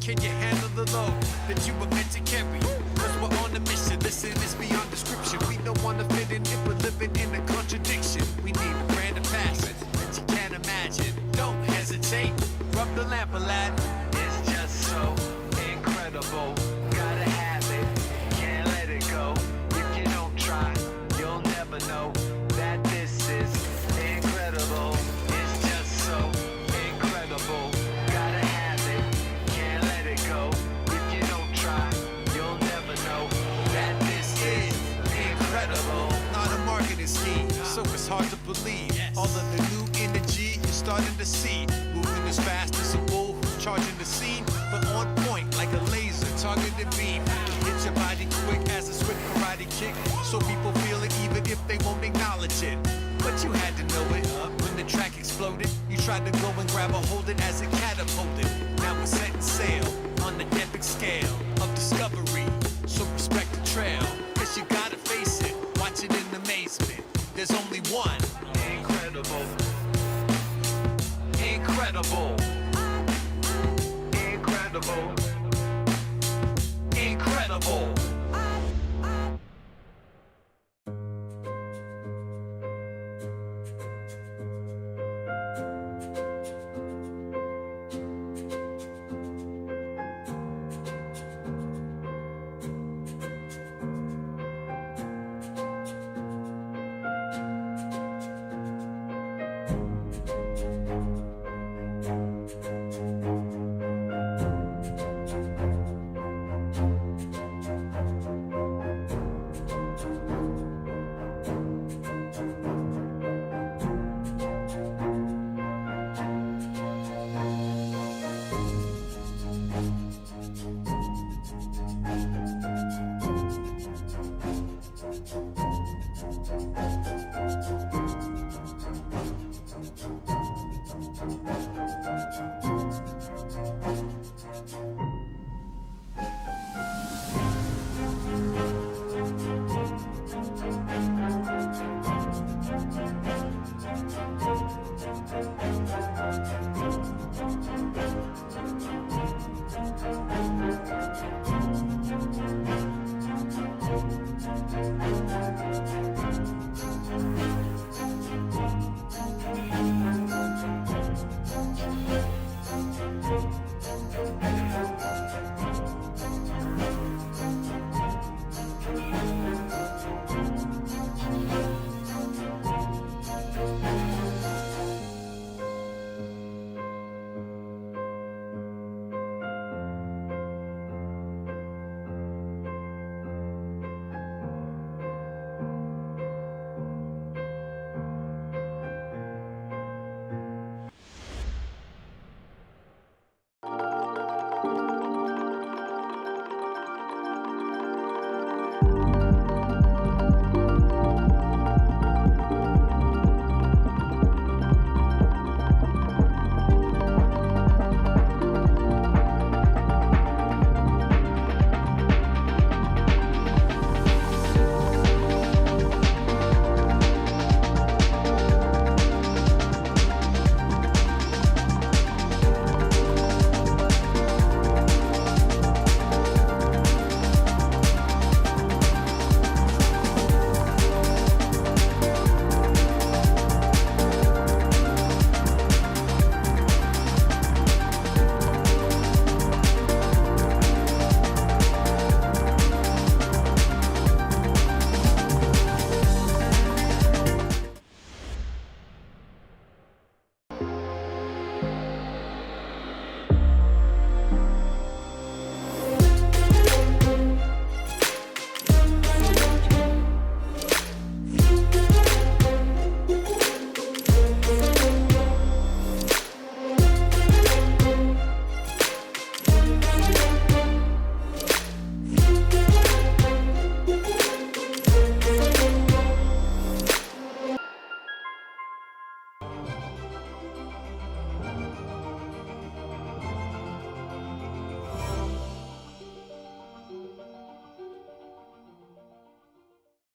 Can you handle the load that you were meant to carry? Cause we're on a mission, listen, it's beyond description. We don't wanna fit in if we're living in a contradiction. We need a brand of passion that you can't imagine. Don't hesitate, rub the lamp a lad. It's just so incredible, gotta have it, can't let it go. If you don't try, you'll never know that this is incredible. It's just so incredible. So it's hard to believe all of the new energy you're starting to see. Moving as fast as a bull who's charging the scene, but on point like a laser targeted beam. Hit your body quick as a swift karate kick, so people feel it even if they won't acknowledge it. But you had to know it when the track exploded. You tried to go and grab a hold it as it catapulted. Now we're setting sail on the epic scale of discovery. So respect the trail, cause you gotta face it. Watch it in amazement. There's only one. Incredible. Incredible. Incredible. Incredible.